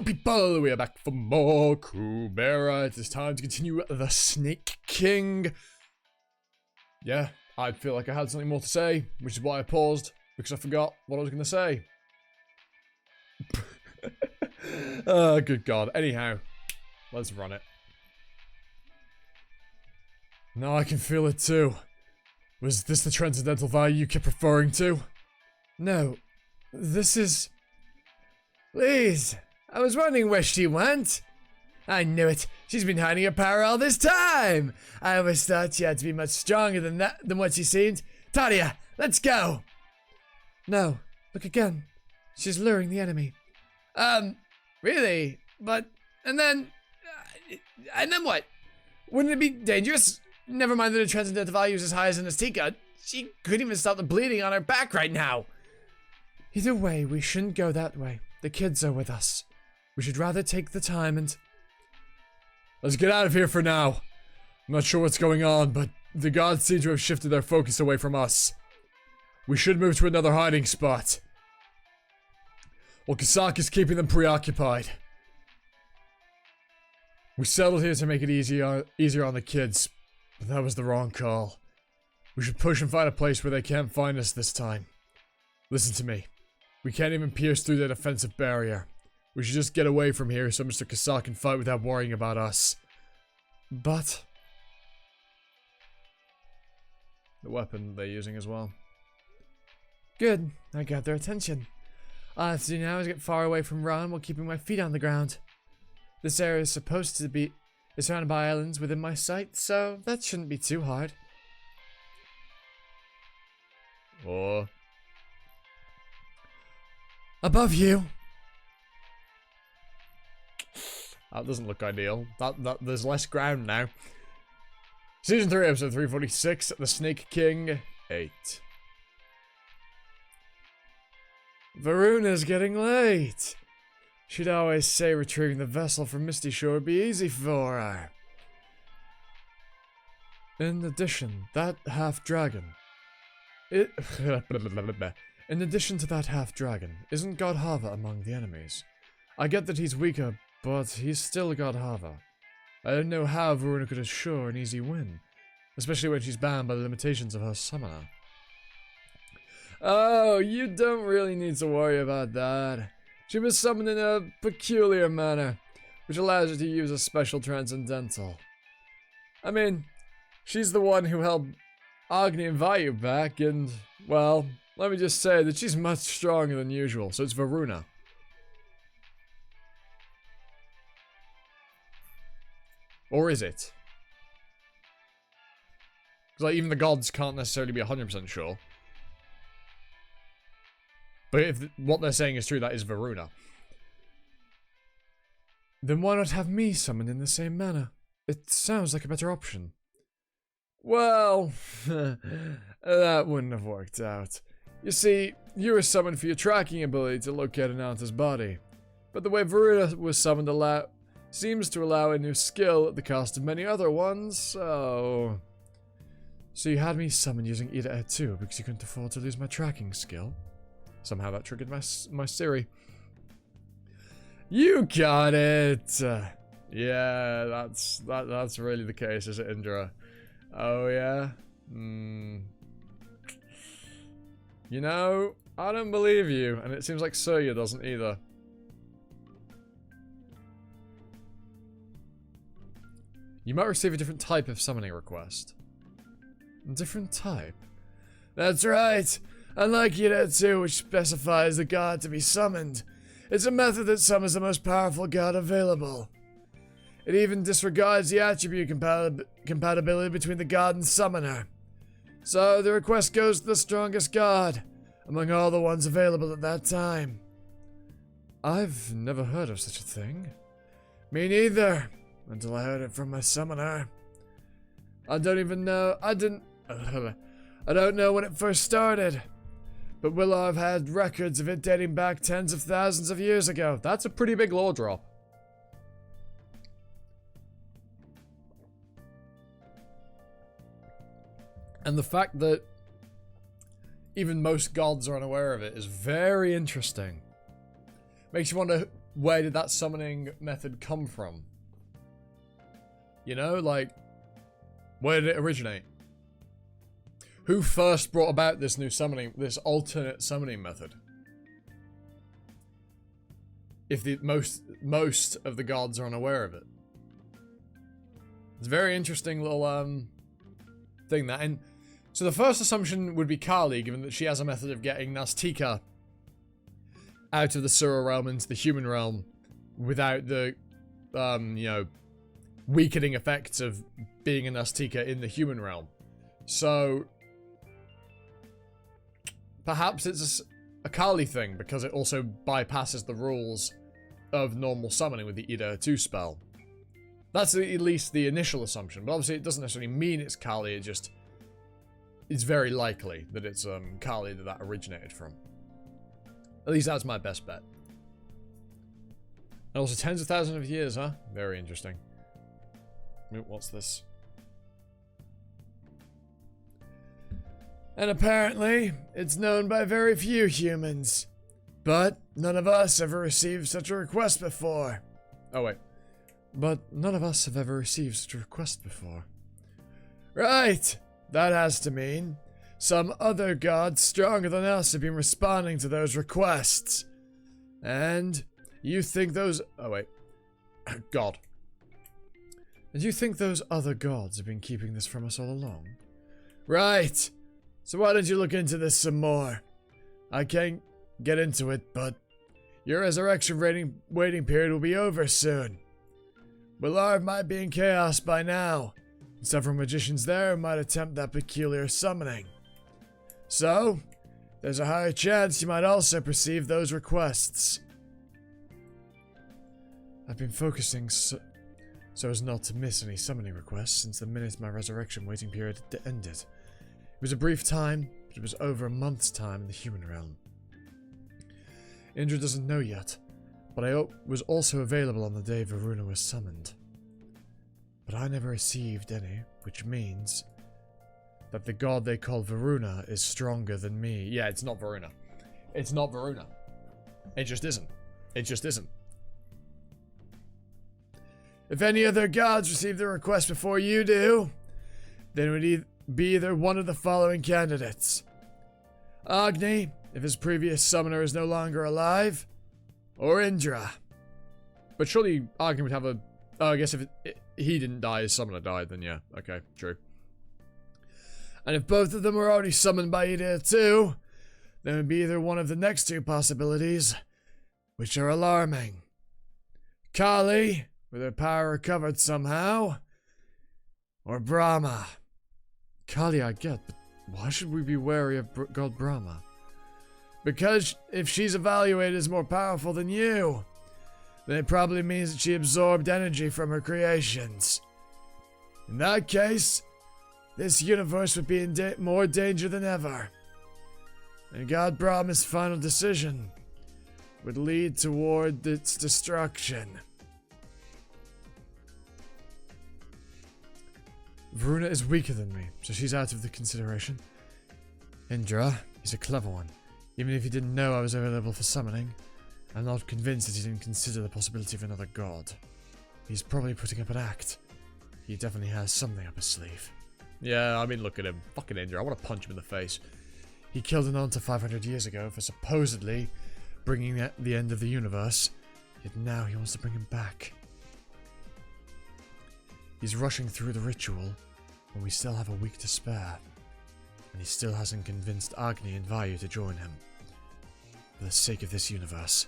people, we are back for more Kubera. It is time to continue the Snake King. Yeah, I feel like I had something more to say, which is why I paused, because I forgot what I was going to say. Oh, good God. Anyhow, let's run it. Now I can feel it too. Was this the transcendental value you kept referring to? No, this is... Please, I was wondering where she went. I knew it. She's been hiding her power all this time. I always thought she had to be much stronger than what she seemed. Tadia, let's go. No, look again. She's luring the enemy. Really? But, and then what? Wouldn't it be dangerous? Never mind that the transcendental value is as high as an Azteca. She couldn't even stop the bleeding on her back right now. Either way, we shouldn't go that way. The kids are with us. We should rather take the time and... Let's get out of here for now. I'm not sure what's going on, but the gods seem to have shifted their focus away from us. We should move to another hiding spot. Well, Kasaka's keeping them preoccupied. We settled here to make it easier on the kids, but that was the wrong call. We should push and find a place where they can't find us this time. Listen to me. We can't even pierce through the defensive barrier. We should just get away from here so Mr. Kasaka can fight without worrying about us. But... the weapon they're using as well. Good. I got their attention. All I have to do now is get far away from Ron while keeping my feet on the ground. This area is supposed to be surrounded by islands within my sight, so that shouldn't be too hard. Or... above you. That doesn't look ideal. There's less ground now. Season 3, episode 346, The Snake King 8. Varuna's getting late. She'd always say retrieving the vessel from Misty Shore would be easy for her. In addition, that half-dragon... In addition to that half-dragon, isn't God Hava among the enemies? I get that he's weaker, but he's still God Hava. I don't know how Varuna could assure an easy win, especially when she's bound by the limitations of her summoner. Oh, you don't really need to worry about that. She was summoned in a peculiar manner, which allows her to use a special transcendental. I mean, she's the one who held Agni and Vayu back, and, well, let me just say that she's much stronger than usual, so it's Varuna. Or is it? Because, like, even the gods can't necessarily be 100% sure. But if what they're saying is true, that is Varuna. Then why not have me summoned in the same manner? It sounds like a better option. Well, that wouldn't have worked out. You see, you were summoned for your tracking ability to locate Ananta's body. But the way Varuna was summoned seems to allow a new skill at the cost of many other ones, so... So you had me summoned using Ida too because you couldn't afford to lose my tracking skill? Somehow that triggered my Siri. You got it! Yeah, that's really the case, is it, Indra? Oh, yeah? You know, I don't believe you, and it seems like Surya doesn't either. You might receive a different type of summoning request. Different type? That's right! Unlike Yiretsu, which specifies the god to be summoned, it's a method that summons the most powerful god available. It even disregards the attribute compatibility between the god and summoner. So the request goes to the strongest god, among all the ones available at that time. I've never heard of such a thing. Me neither, until I heard it from my summoner. I don't know when it first started. But Willow have had records of it dating back tens of thousands of years ago. That's a pretty big lore drop. And the fact that even most gods are unaware of it is very interesting. Makes you wonder, where did that summoning method come from? You know, like, where did it originate? Who first brought about this new summoning, this alternate summoning method? If the most of the gods are unaware of it. It's a very interesting little thing that. And so the first assumption would be Kali, given that she has a method of getting Nastika out of the Sura realm into the human realm without the you know, weakening effects of being a Nastika in the human realm. So perhaps it's a Kali thing, because it also bypasses the rules of normal summoning with the Ida 2 spell. That's at least the initial assumption, but obviously it doesn't necessarily mean it's Kali, it just... it's very likely that it's Kali that originated from. At least that's my best bet. And also tens of thousands of years, huh? Very interesting. What's this? And apparently, it's known by very few humans. But none of us ever received such a request before. Oh, wait. But none of us have ever received such a request before. Right! That has to mean some other gods stronger than us have been responding to those requests. And you think those... oh, wait. God. And you think those other gods have been keeping this from us all along? Right! So why don't you look into this some more? I can't get into it, but your resurrection waiting period will be over soon. Willard might be in chaos by now. Several magicians there might attempt that peculiar summoning. So, there's a higher chance you might also perceive those requests. I've been focusing so as not to miss any summoning requests since the minute my resurrection waiting period ended. It was a brief time, but it was over a month's time in the human realm. Indra doesn't know yet, but I was also available on the day Varuna was summoned. But I never received any, which means that the god they call Varuna is stronger than me. Yeah, it's not Varuna. It's not Varuna. It just isn't. It just isn't. If any other gods receive the request before you do, then it would be either one of the following candidates. Agni, if his previous summoner is no longer alive, or Indra. But surely Agni would have a... oh, I guess if he didn't die, his summoner died, then yeah. Okay, true. And if both of them were already summoned by Ida too, then it would be either one of the next two possibilities, which are alarming. Kali, with her power recovered somehow, or Brahma. Kali I get, but why should we be wary of God Brahma? Because if she's evaluated as more powerful than you, then it probably means that she absorbed energy from her creations. In that case, this universe would be in more danger than ever. And God Brahma's final decision would lead toward its destruction. Varuna is weaker than me, so she's out of the consideration. Indra, he's a clever one. Even if he didn't know I was available for summoning, I'm not convinced that he didn't consider the possibility of another god. He's probably putting up an act. He definitely has something up his sleeve. Yeah, I mean, look at him. Fucking Indra, I want to punch him in the face. He killed an Anta 500 years ago for supposedly bringing the end of the universe, yet now he wants to bring him back. He's rushing through the ritual when we still have a week to spare, and he still hasn't convinced Agni and Vayu to join him. For the sake of this universe,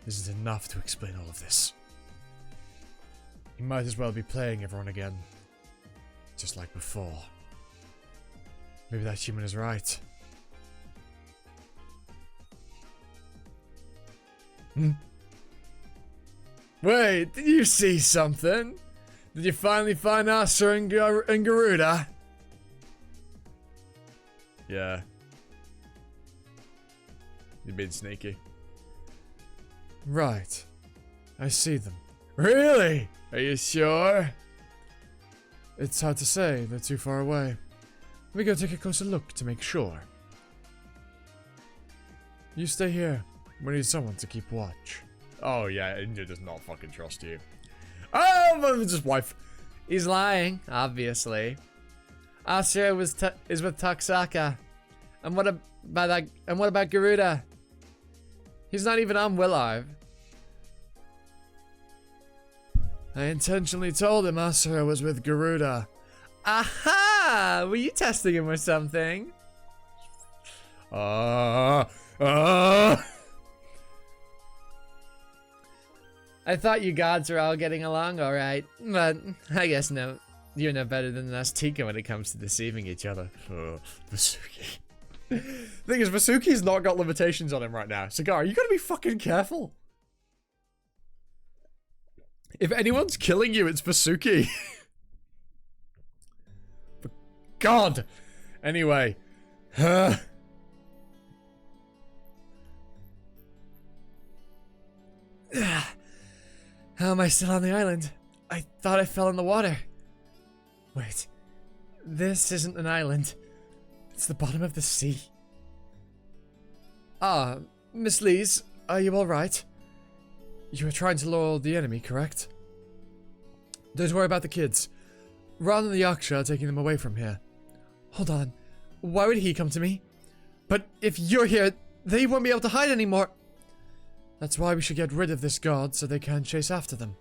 isn't enough to explain all of this. He might as well be playing everyone again, just like before. Maybe that human is right. Wait, did you see something? Did you finally find Asa and Garuda? Yeah. You've been sneaky. Right. I see them. Really? Are you sure? It's hard to say. They're too far away. Let me go take a closer look to make sure. You stay here. We need someone to keep watch. Oh, yeah, India does not fucking trust you. Oh, but it's his wife. He's lying, obviously. Asura is with Taksaka. And what about Garuda? He's not even on Willarv. I intentionally told him Asura was with Garuda. Aha! Were you testing him or something? I thought you gods were all getting along alright, but I guess no. You're no better than us Tika when it comes to deceiving each other. Vasuki. Thing is, Vasuki's not got limitations on him right now. Cigar, you gotta be fucking careful. If anyone's killing you, it's Vasuki. God. Anyway. How am I still on the island? I thought I fell in the water. Wait. This isn't an island. It's the bottom of the sea. Ah, Miss Lees, are you alright? You were trying to lure the enemy, correct? Don't worry about the kids. Rather than the Yaksha taking them away from here. Hold on. Why would he come to me? But if you're here, they won't be able to hide anymore. That's why we should get rid of this god so they can't chase after them.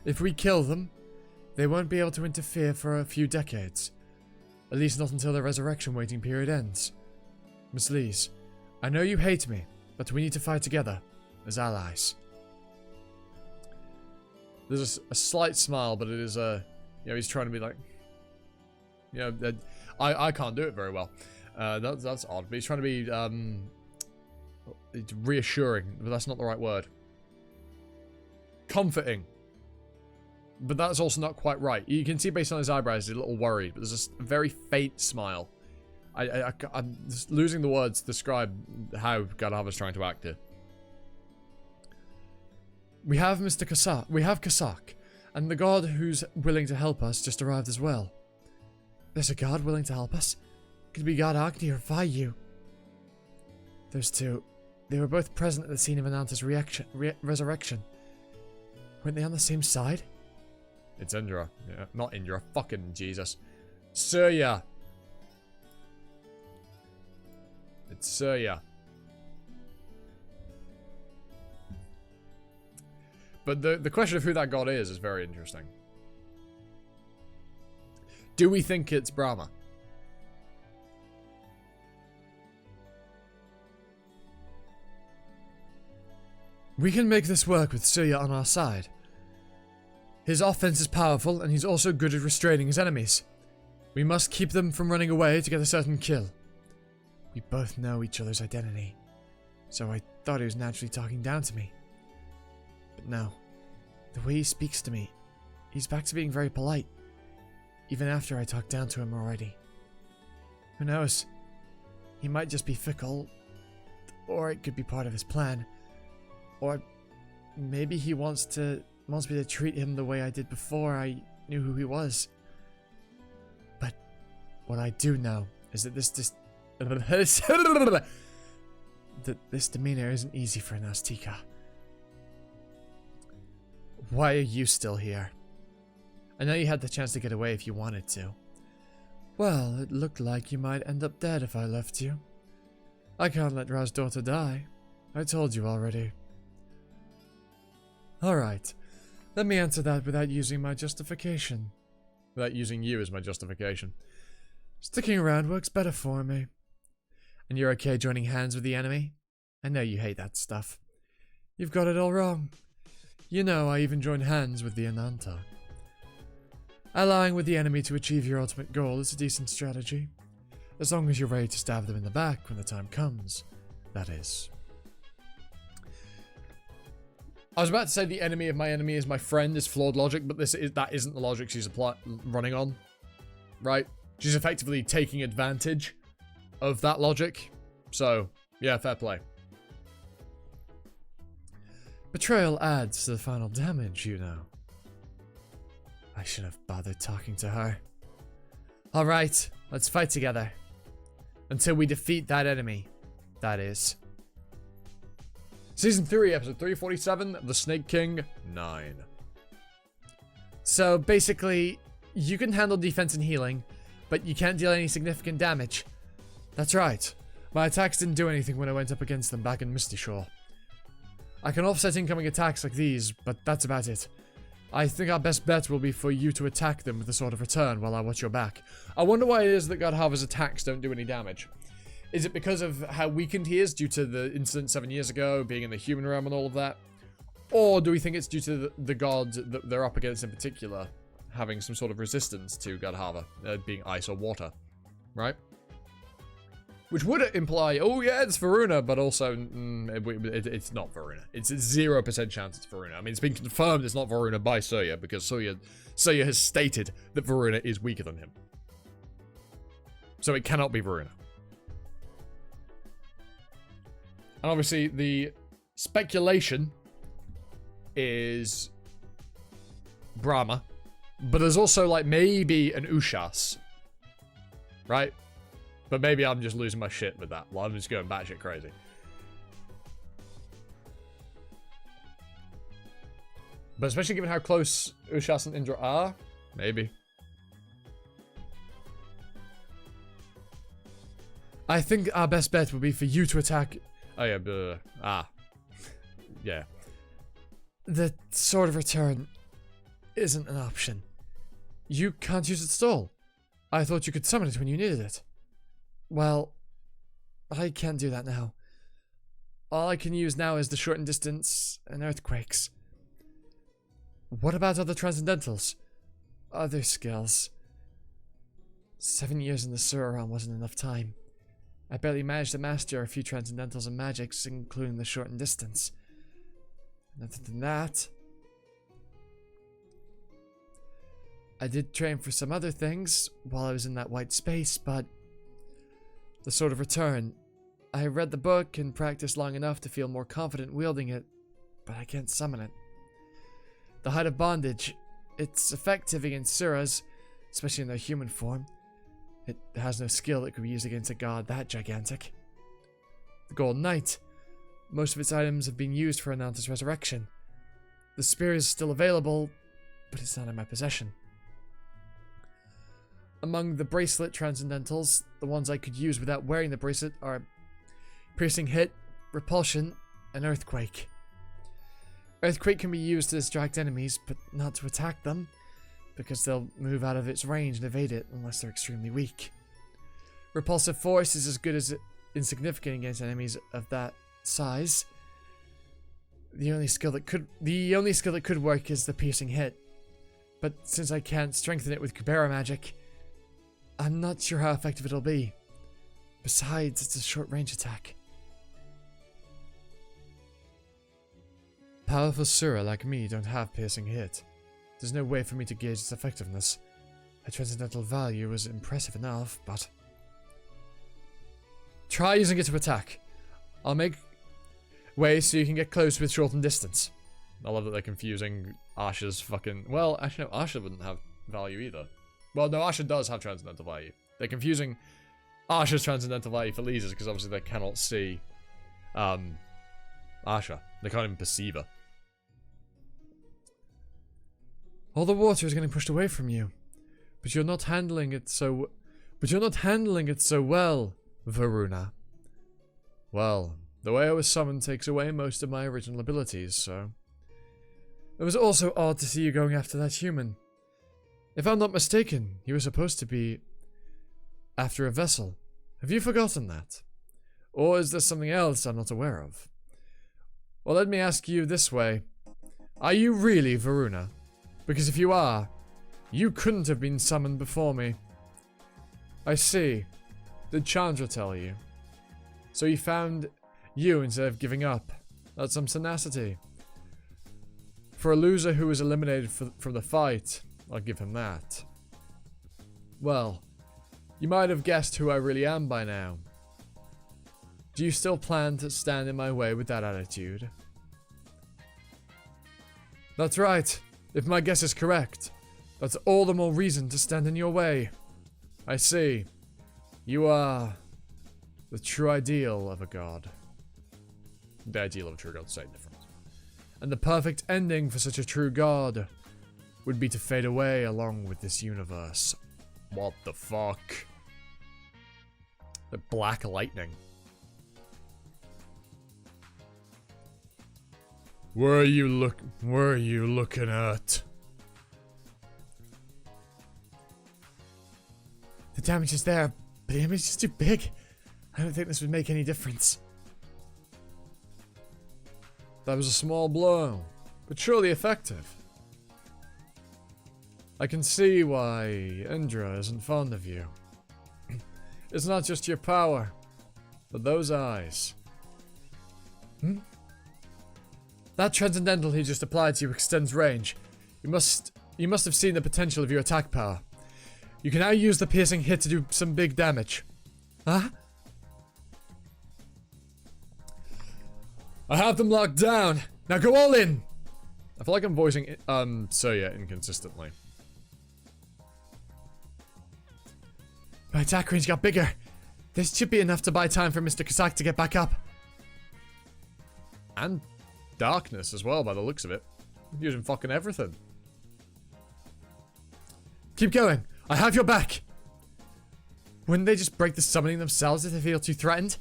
If we kill them, they won't be able to interfere for a few decades. At least not until the resurrection waiting period ends. Miss Lees, I know you hate me, but we need to fight together, as allies. There's a slight smile, but it is you know, he's trying to be like, you know, I can't do it very well. That's odd, but he's trying to be it's reassuring, but that's not the right word. Comforting. But that's also not quite right. You can see based on his eyebrows, he's a little worried, but there's a very faint smile. I'm just losing the words to describe how Gadhava's trying to act here. We have Mr. Kasak. We have Kasak, and the god who's willing to help us just arrived as well. There's a god willing to help us? Could be God Agni or Vayu. Those two, they were both present at the scene of Ananta's resurrection. Weren't they on the same side? It's Indra. Yeah, not Indra. Fucking Jesus. Surya. It's Surya. But the question of who that god is very interesting. Do we think it's Brahma? We can make this work with Surya on our side. His offense is powerful, and he's also good at restraining his enemies. We must keep them from running away to get a certain kill. We both know each other's identity, so I thought he was naturally talking down to me. But no, the way he speaks to me, he's back to being very polite, even after I talked down to him already. Who knows? He might just be fickle, or it could be part of his plan, or maybe he wants me to treat him the way I did before I knew who he was. But what I do know is that this demeanor isn't easy for an Azteca. Why are you still here? I know you had the chance to get away if you wanted to. Well, it looked like you might end up dead if I left you. I can't let Ra's daughter die. I told you already. Alright. Let me answer that without using my justification. Without using you as my justification. Sticking around works better for me. And you're okay joining hands with the enemy? I know you hate that stuff. You've got it all wrong. You know I even joined hands with the Ananta. Allying with the enemy to achieve your ultimate goal is a decent strategy. As long as you're ready to stab them in the back when the time comes, that is. I was about to say the enemy of my enemy is my friend is flawed logic, but that isn't the logic she's running on, right? She's effectively taking advantage of that logic. So, yeah, fair play. Betrayal adds to the final damage, you know. I should have bothered talking to her. Alright, let's fight together. Until we defeat that enemy, that is. Season 3, episode 347, The Snake King 9. So basically, you can handle defense and healing, but you can't deal any significant damage. That's right. My attacks didn't do anything when I went up against them back in Misty Shore. I can offset incoming attacks like these, but that's about it. I think our best bet will be for you to attack them with a Sword of Return while I watch your back. I wonder why it is that Godharva's attacks don't do any damage. Is it because of how weakened he is due to the incident 7 years ago, being in the human realm and all of that? Or do we think it's due to the god that they're up against in particular having some sort of resistance to Godharva, being ice or water, right? Which would imply, oh yeah, it's Varuna, but also, it's not Varuna. It's a 0% chance it's Varuna. I mean, it's been confirmed it's not Varuna by Surya, because Surya has stated that Varuna is weaker than him. So it cannot be Varuna. And obviously, the speculation is Brahma, but there's also, like, maybe an Ushas, right? But maybe I'm just losing my shit with that. Well, I'm just going batshit crazy. But especially given how close Ushas and Indra are, maybe. I think our best bet would be for you to attack... Oh yeah, yeah. The Sword of Return isn't an option. You can't use it at all. I thought you could summon it when you needed it. Well, I can't do that now. All I can use now is the shortened distance and earthquakes. What about other transcendentals? Other skills? 7 years in the sewer realm wasn't enough time. I barely managed to master a few transcendentals and magics, including the shortened distance. And other than that, I did train for some other things while I was in that white space, but the Sword of Return, I read the book and practiced long enough to feel more confident wielding it, but I can't summon it. The Height of Bondage, it's effective against Suras, especially in their human form. It has no skill that could be used against a god that gigantic. The Golden Knight, most of its items have been used for Ananta's resurrection. The spear is still available, but it's not in my possession. Among the bracelet transcendentals, the ones I could use without wearing the bracelet are Piercing Hit, Repulsion, and Earthquake. Earthquake can be used to distract enemies, but not to attack them, because they'll move out of its range and evade it unless they're extremely weak. Repulsive Force is as good as insignificant against enemies of that size. The only skill that could work is the Piercing Hit, but since I can't strengthen it with Kubera magic, I'm not sure how effective it'll be. Besides, it's a short-range attack. Powerful Sura like me don't have Piercing Hit. There's no way for me to gauge its effectiveness. A transcendental value was impressive enough, but... Try using it to attack. I'll make ways so you can get close with shortened distance. I love that they're confusing Asha's fucking... Well, actually no, Asha wouldn't have value either. Well, no, Asha does have transcendental value. They're confusing Asha's transcendental value for Lisa's because obviously they cannot see Asha. They can't even perceive her. All the water is getting pushed away from you, but you're not handling it so well, Varuna. Well, the way I was summoned takes away most of my original abilities, so... It was also odd to see you going after that human. If I'm not mistaken, you were supposed to be after a vessel. Have you forgotten that? Or is there something else I'm not aware of? Well, let me ask you this way. Are you really Varuna? Because if you are, you couldn't have been summoned before me. I see. Did Chandra tell you? So he found you instead of giving up. That's some tenacity. For a loser who was eliminated from the fight, I'll give him that. Well, you might have guessed who I really am by now. Do you still plan to stand in my way with that attitude? That's right. If my guess is correct, that's all the more reason to stand in your way. I see. You are the true ideal of a god. The ideal of a true god is slightly different. And the perfect ending for such a true god would be to fade away along with this universe. What the fuck? The black lightning. Where are you looking at? The damage is there, but the image is too big. I don't think this would make any difference. That was a small blow, but surely effective. I can see why Indra isn't fond of you. It's not just your power, but those eyes. That transcendental he just applied to you extends range. You must have seen the potential of your attack power. You can now use the piercing hit to do some big damage. Huh? I have them locked down. Now go all in. I feel like I'm voicing Surya inconsistently. My attack range got bigger. This should be enough to buy time for Mr. Kasak to get back up. And darkness as well, by the looks of it. I'm using fucking everything. Keep going. I have your back. Wouldn't they just break the summoning themselves if they feel too threatened?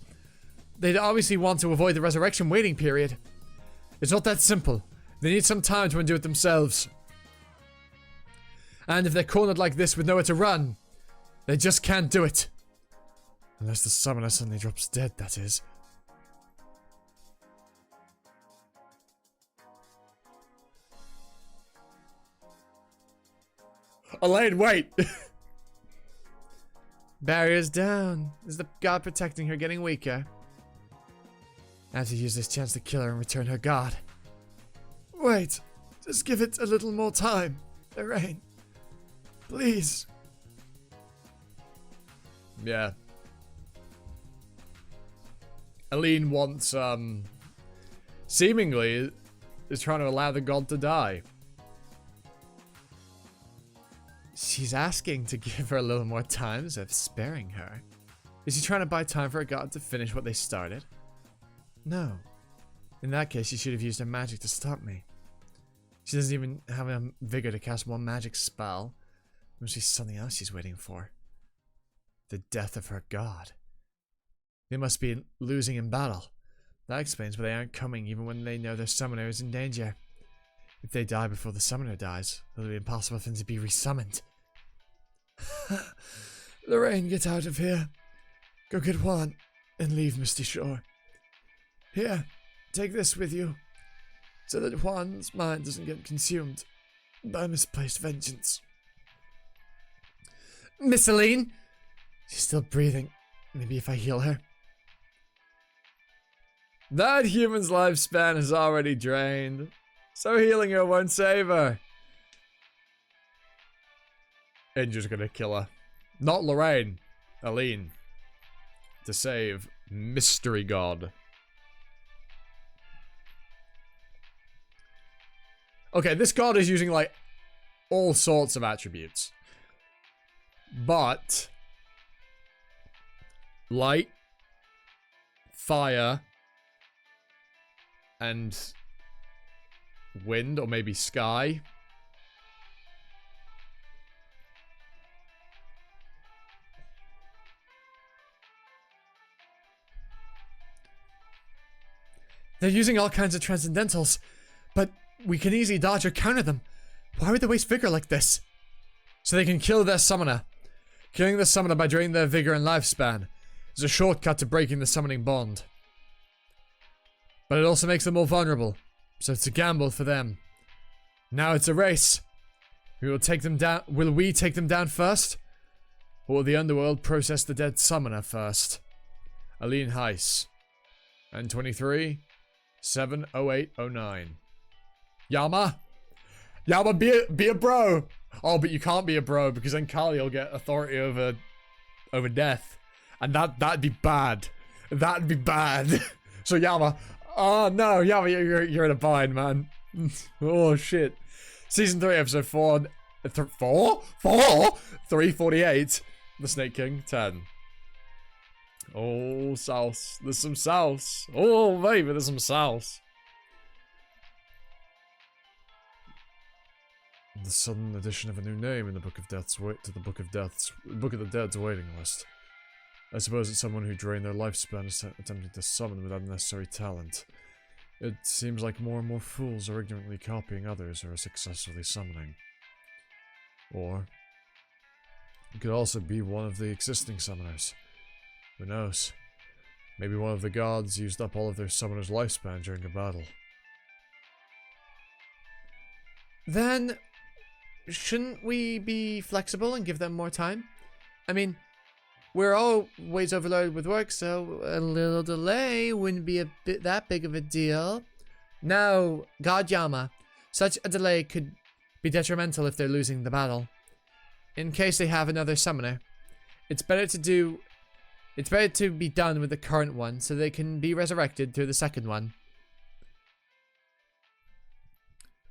They'd obviously want to avoid the resurrection waiting period. It's not that simple. They need some time to undo it themselves. And if they're cornered like this with nowhere to run, they just can't do it. Unless the summoner suddenly drops dead, that is. Elaine, wait! Barrier's down. Is the god protecting her getting weaker? I have to use this chance to kill her and return her god. Wait. Just give it a little more time. Lorraine. Please. Yeah. Aline wants, seemingly is trying to allow the god to die. She's asking to give her a little more time instead of sparing her. Is she trying to buy time for a god to finish what they started? No. In that case, she should have used her magic to stop me. She doesn't even have a vigor to cast one magic spell. Must be something else she's waiting for. The death of her god. They must be losing in battle. That explains why they aren't coming even when they know their summoner is in danger. If they die before the summoner dies, it'll be impossible for them to be resummoned. Lorraine, get out of here. Go get Juan and leave Misty Shore. Here, take this with you, so that Juan's mind doesn't get consumed by misplaced vengeance. Miss Aline? She's still breathing. Maybe if I heal her. That human's lifespan is already drained, so healing her won't save her. Indra's gonna kill her. Not Lorraine. Aline. To save Mystery God. Okay, this god is using, like, all sorts of attributes. But light, fire, and wind, or maybe sky. They're using all kinds of transcendentals, but we can easily dodge or counter them. Why would they waste vigor like this? So they can kill their summoner. Killing the summoner by draining their vigor and lifespan is a shortcut to breaking the summoning bond. But it also makes them more vulnerable, so it's a gamble for them. Now it's a race. We will take them down. Will we take them down first? Or will the underworld process the dead summoner first? Aline Heiss. N23 70809. Yama? Yama, be a bro! Oh, but you can't be a bro because then Kali will get authority over death. And that'd be bad. That'd be bad. So Yama, oh no, Yama, you're in a bind, man. Oh shit. Season 3, episode 348. The Snake King, 10. Oh, sauce. There's some sauce. Oh, baby, there's some sauce. The sudden addition of a new name in the Book of Death's to the Book of the Dead's waiting list. I suppose it's someone who drained their lifespan attempting to summon without necessary talent. It seems like more and more fools are ignorantly copying others who are successfully summoning. Or it could also be one of the existing summoners. Who knows? Maybe one of the gods used up all of their summoner's lifespan during a battle. Then, shouldn't we be flexible and give them more time? I mean, we're always overloaded with work, so a little delay wouldn't be that big of a deal. No, God Yama, such a delay could be detrimental if they're losing the battle. In case they have another summoner, it's better to be done with the current one so they can be resurrected through the second one.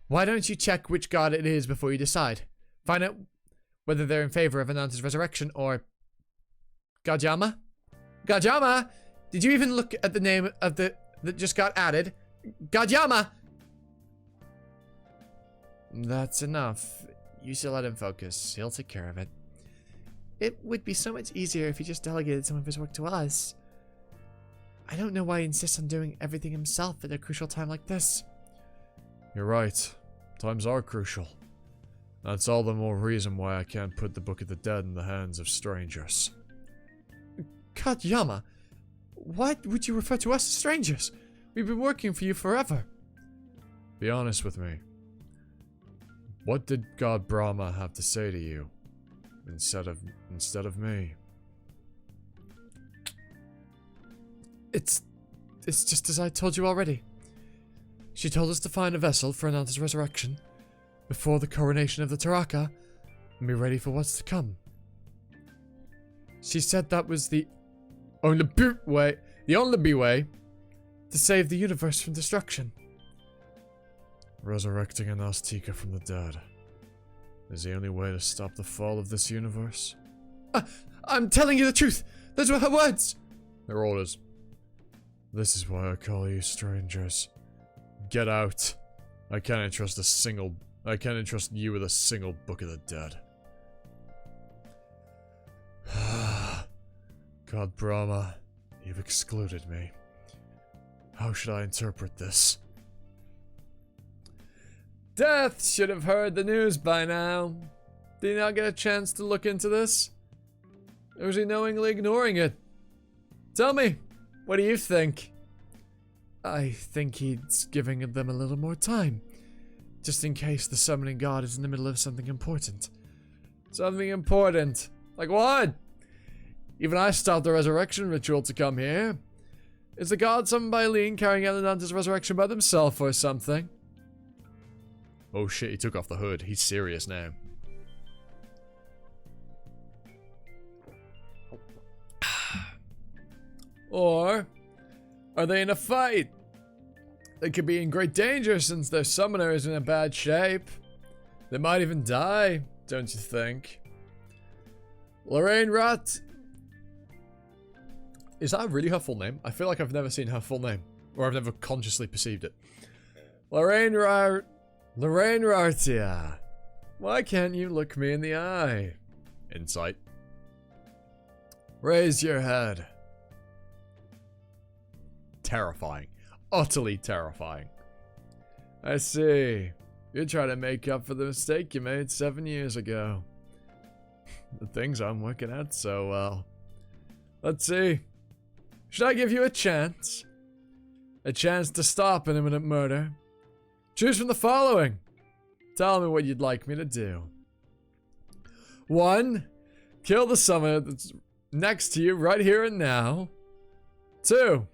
Why don't you check which god it is before you decide? Find out whether they're in favor of Ananta's resurrection or God Yama? God Yama! Did you even look at the name of that just got added? God Yama! That's enough. You should let him focus. He'll take care of it. It would be so much easier if he just delegated some of his work to us. I don't know why he insists on doing everything himself at a crucial time like this. You're right. Times are crucial. That's all the more reason why I can't put the Book of the Dead in the hands of strangers. God Yama, why would you refer to us as strangers? We've been working for you forever. Be honest with me. What did God Brahma have to say to you instead of me? It's just as I told you already. She told us to find a vessel for Ananta's resurrection before the coronation of the Taraka and be ready for what's to come. She said that was the only way to save the universe from destruction. Resurrecting an Azteca from the dead is the only way to stop the fall of this universe? I'm telling you the truth. Those were her words. They're orders. This is why I call you strangers. Get out. I can't entrust you with a single Book of the Dead. God Brahma, you've excluded me. How should I interpret this? Death should have heard the news by now. Did he not get a chance to look into this? Or was he knowingly ignoring it? Tell me, what do you think? I think he's giving them a little more time. Just in case the summoning god is in the middle of something important. Something important? Like what? Even I stopped the resurrection ritual to come here. Is the god summoned by Lean carrying out Ananta's resurrection by themselves or something? Oh shit, he took off the hood. He's serious now. Or are they in a fight? They could be in great danger since their summoner is in a bad shape. They might even die, don't you think? Lorraine Rat. Is that really her full name? I feel like I've never seen her full name. Or I've never consciously perceived it. Lorraine Rartia. Why can't you look me in the eye? Insight. Raise your head. Terrifying. Utterly terrifying. I see. You're trying to make up for the mistake you made 7 years ago. The things aren't working out so well. Let's see. Should I give you a chance? A chance to stop an imminent murder? Choose from the following. Tell me what you'd like me to do. 1. Kill the summoner that's next to you right here and now. 2.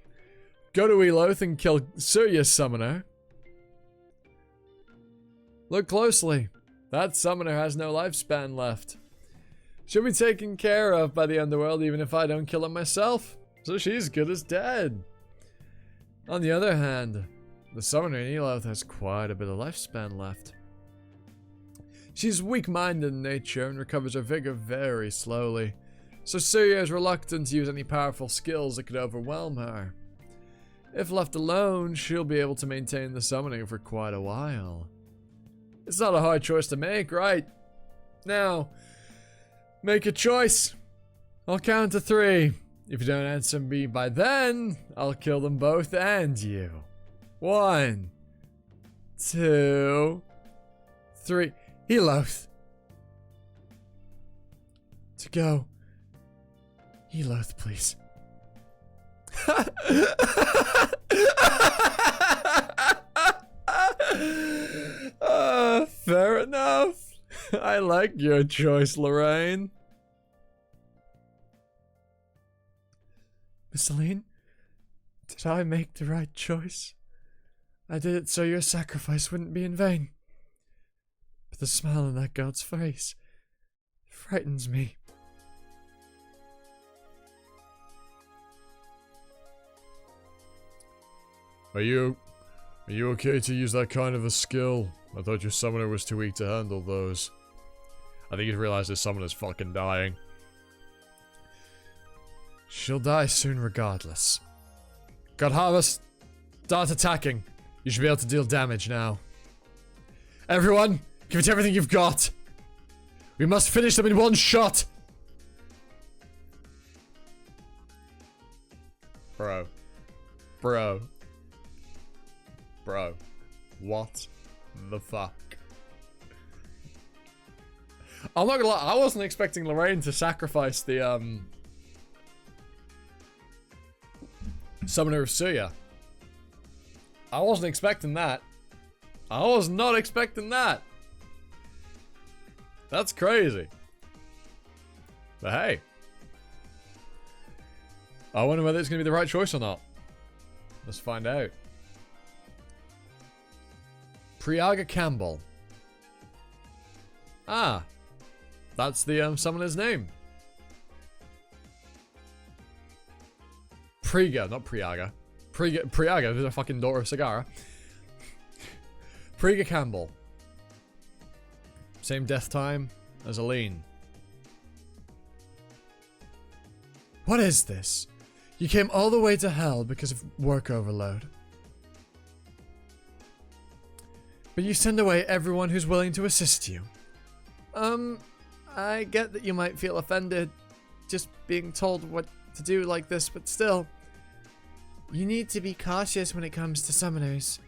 Go to Eloth and kill Surya's summoner. Look closely. That summoner has no lifespan left. She'll be taken care of by the underworld even if I don't kill her myself. So she's good as dead. On the other hand, the summoner in Eloth has quite a bit of lifespan left. She's weak-minded in nature and recovers her vigor very slowly, so Surya is reluctant to use any powerful skills that could overwhelm her. If left alone, she'll be able to maintain the summoning for quite a while. It's not a hard choice to make, right? Now, make a choice. I'll count to 3. If you don't answer me by then, I'll kill them both and you. 1, 2, 3. Heloth. To go. Heloth, please. Fair enough. I like your choice, Lorraine. Miss Celine, did I make the right choice? I did it so your sacrifice wouldn't be in vain. But the smile on that god's face frightens me. Are you okay to use that kind of a skill? I thought your summoner was too weak to handle those. I think he's realized his summoner's fucking dying. She'll die soon regardless. God Harvest, start attacking. You should be able to deal damage now. Everyone, give it everything you've got. We must finish them in one shot. Bro. What the fuck? I'm not gonna lie, I wasn't expecting Lorraine to sacrifice the, Summoner of Surya. I wasn't expecting that. I was not expecting that. That's crazy. But hey. I wonder whether it's gonna be the right choice or not. Let's find out. Priyaga Campbell. Ah. That's the summoner's name. Priga, not Priyaga. Priyaga is a fucking daughter of Sagara. Priga Campbell. Same death time as Aline. What is this? You came all the way to hell because of work overload. But you send away everyone who's willing to assist you. I get that you might feel offended just being told what to do like this, but still. You need to be cautious when it comes to summoners.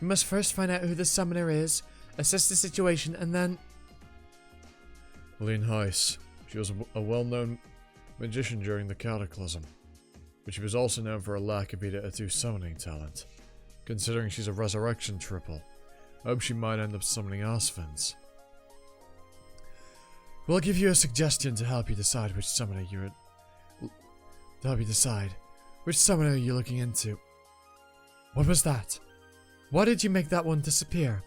You must first find out who the summoner is, assess the situation, and then... Aline Heiss. She was a well-known magician during the Cataclysm, but she was also known for her lack of Beta 2 summoning talent. Considering she's a resurrection triple, I hope she might end up summoning Asvins. We'll give you a suggestion to help you decide which summoner you're... Which summoner are you looking into? What was that? Why did you make that one disappear?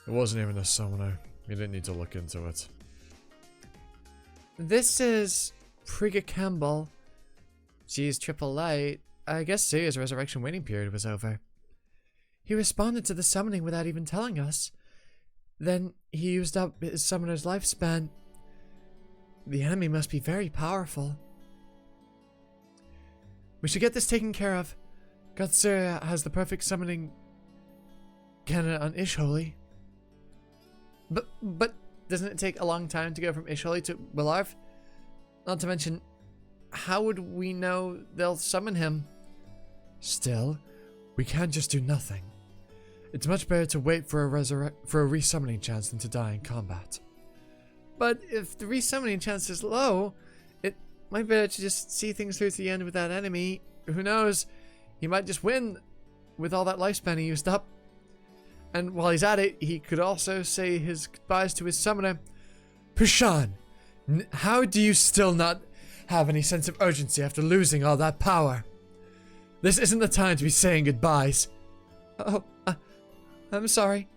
It wasn't even a summoner. You didn't need to look into it. This is Priga Campbell. She's triple light. I guess Surya's resurrection waiting period was over. He responded to the summoning without even telling us. Then he used up his summoner's lifespan. The enemy must be very powerful. We should get this taken care of. God Surya has the perfect summoning candidate on Ishholy. But doesn't it take a long time to go from Ishholy to Willarv? Not to mention, how would we know they'll summon him? Still, we can't just do nothing. It's much better to wait for a resummoning chance than to die in combat. But if the resummoning chance is low, it might be better to just see things through to the end with that enemy. Who knows? He might just win with all that lifespan he used up. And while he's at it, he could also say his goodbyes to his summoner. Pushan, how do you still not have any sense of urgency after losing all that power? This isn't the time to be saying goodbyes. Oh, I'm sorry.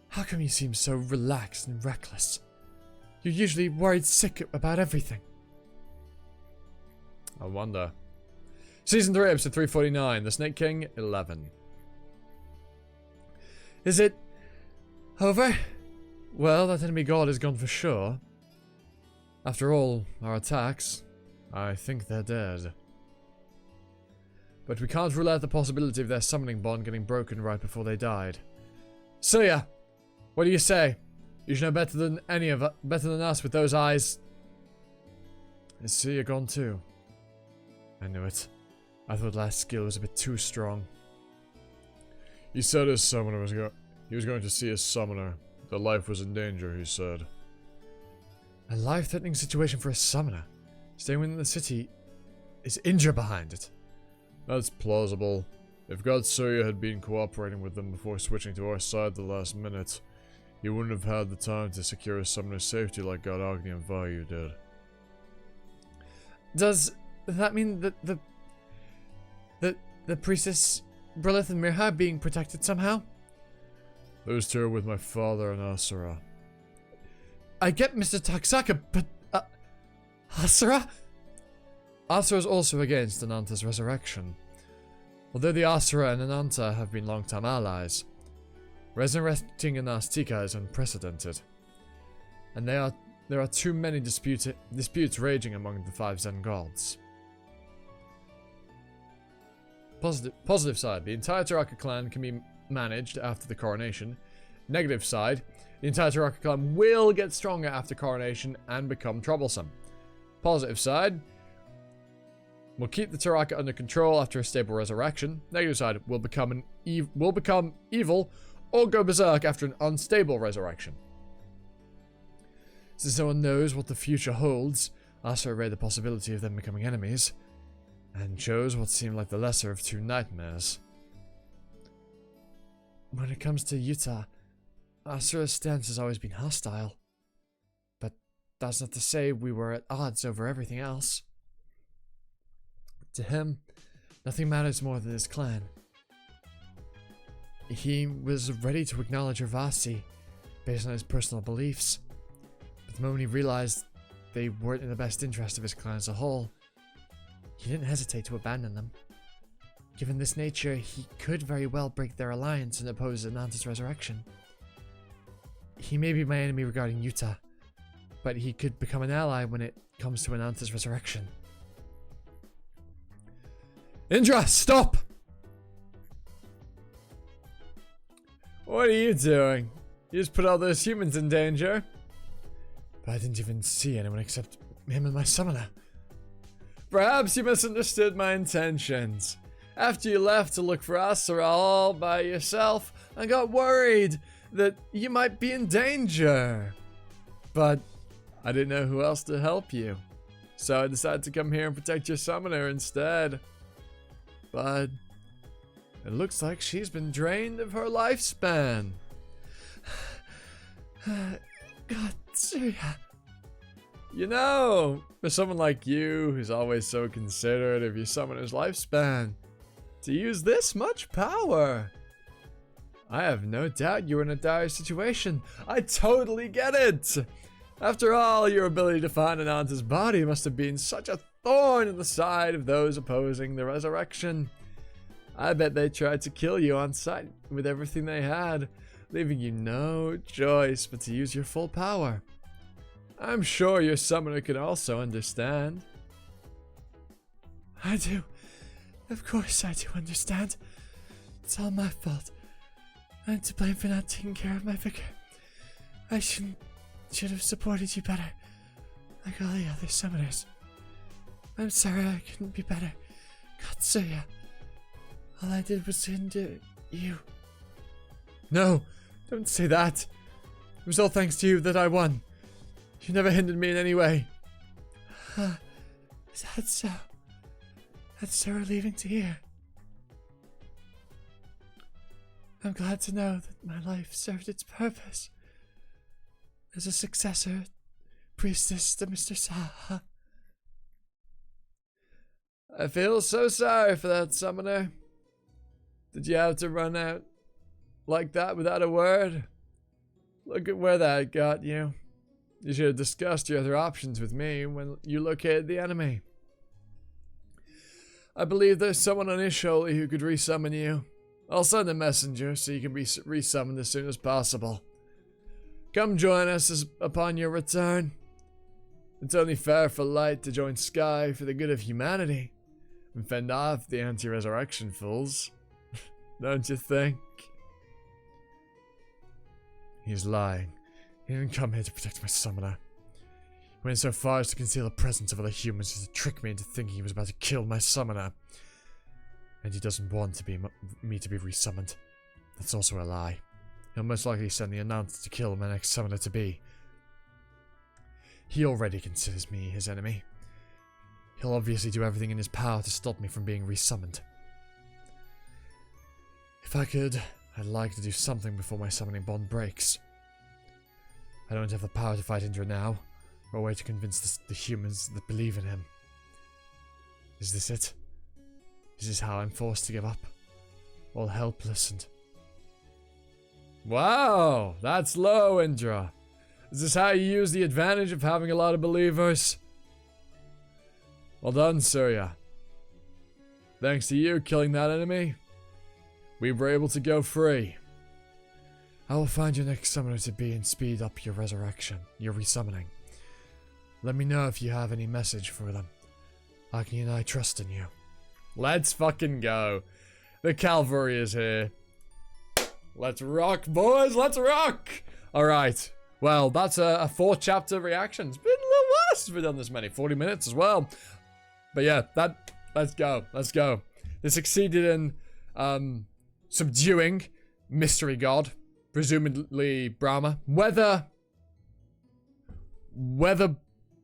How come you seem so relaxed and reckless? You're usually worried sick about everything. I wonder. Season 3, episode 349, The Snake King, 11. Is it over? Well, that enemy god is gone for sure. After all our attacks, I think they're dead. But we can't rule out the possibility of their summoning bond getting broken right before they died. Suya, what do you say? You should know better than better than us with those eyes. Is Suya gone too? I knew it. I thought last skill was a bit too strong. He said his summoner was he was going to see his summoner. Their life was in danger, he said. A life-threatening situation for a summoner. Staying within the city is injury behind it. That's plausible. If God Surya had been cooperating with them before switching to our side the last minute, he wouldn't have had the time to secure his summoner's safety like God Agni and Vayu did. Does that mean that the priestess Brilith and Mirha are being protected somehow? Those two are with my father and Asura. I get Mr. Taksaka, but Asura? Asura is also against Ananta's resurrection. Although the Asura and Ananta have been long-time allies, resurrecting Anastika is unprecedented. And there are too many disputes raging among the 5 Zen gods. Positive side, the entire Taraka clan can be managed after the coronation. Negative side, the entire Taraka clan will get stronger after coronation and become troublesome. Positive side, we'll keep the Taraka under control after a stable resurrection. Negative side, will become evil or go berserk after an unstable resurrection. Since no one knows what the future holds, Asura read the possibility of them becoming enemies, and chose what seemed like the lesser of 2 nightmares. When it comes to Yuta, Asura's stance has always been hostile, but that's not to say we were at odds over everything else. To him, nothing matters more than his clan. He was ready to acknowledge Ravasi based on his personal beliefs, but the moment he realized they weren't in the best interest of his clan as a whole, he didn't hesitate to abandon them. Given this nature, he could very well break their alliance and oppose Ananta's resurrection. He may be my enemy regarding Yuta, but he could become an ally when it comes to Ananta's resurrection. Indra, stop! What are you doing? You just put all those humans in danger. But I didn't even see anyone except him and my summoner. Perhaps you misunderstood my intentions. After you left to look for Asura all by yourself, I got worried that you might be in danger. But I didn't know who else to help you. So I decided to come here and protect your summoner instead. But it looks like she's been drained of her lifespan. God, Surya. You know, for someone like you, who's always so considerate of your summoner's lifespan, to use this much power, I have no doubt you're in a dire situation. I totally get it. After all, your ability to find Ananta's body must have been such a thorn in the side of those opposing the resurrection. I bet they tried to kill you on sight with everything they had, leaving you no choice but to use your full power. I'm sure your summoner can also understand. I do. Of course I do understand. It's all my fault. I'm to blame for not taking care of my vicar. I should have supported you better, like all the other summoners. I'm sorry I couldn't be better. Katsuya. All I did was hinder you. No, don't say that. It was all thanks to you that I won. You never hindered me in any way. Is that so? That's so relieving to hear. I'm glad to know that my life served its purpose. As a successor, priestess to Mr. Saha. I feel so sorry for that summoner. Did you have to run out like that without a word? Look at where that got you. You should have discussed your other options with me when you located the enemy. I believe there's someone on Isholi who could resummon you. I'll send a messenger so you can be resummoned as soon as possible. Come join us upon your return. It's only fair for light to join Sky for the good of humanity and fend off the anti-resurrection fools. Don't you think? He's lying. He didn't come here to protect my summoner. He went so far as to conceal the presence of other humans just to trick me into thinking he was about to kill my summoner. And he doesn't want me to be resummoned. That's also a lie. He'll most likely send the announcer to kill my next summoner to be. He already considers me his enemy. He'll obviously do everything in his power to stop me from being resummoned. If I could, I'd like to do something before my summoning bond breaks. I don't have the power to fight Indra now, or a way to convince the humans that believe in him. Is this it? Is this how I'm forced to give up? All helpless and... Wow, that's low, Indra. Is this how you use the advantage of having a lot of believers? Well done, Surya. Thanks to you killing that enemy, we were able to go free. I will find your next summoner to be and speed up your resurrection, your resummoning. Let me know if you have any message for them. Agni and I trust in you. Let's fucking go. The cavalry is here. Let's rock, boys. Let's rock. All right. Well, that's a 4 chapter reaction. It's been a little while since we've done this many. 40 minutes as well. But yeah, let's go. Let's go. They succeeded in subduing Mystery God, presumably Brahma. Whether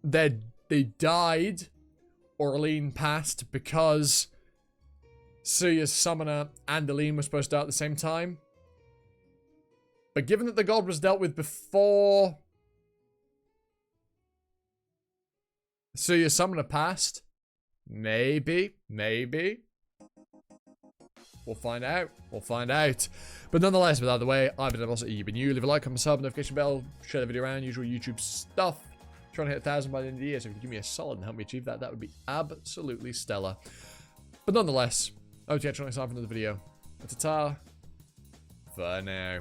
they died or Aline passed because Surya's summoner and Aline were supposed to die at the same time. But given that the god was dealt with before Surya's summoner passed, maybe. We'll find out. But nonetheless, with that out of the way, I've been Boss. You've been you. Leave a like, comment, sub, notification bell, share the video around, usual YouTube stuff. Trying to hit 1,000 by the end of the year, so if you give me a solid and help me achieve that, that would be absolutely stellar. But nonetheless, I hope you catch you next time for another video. Ta-ta for now.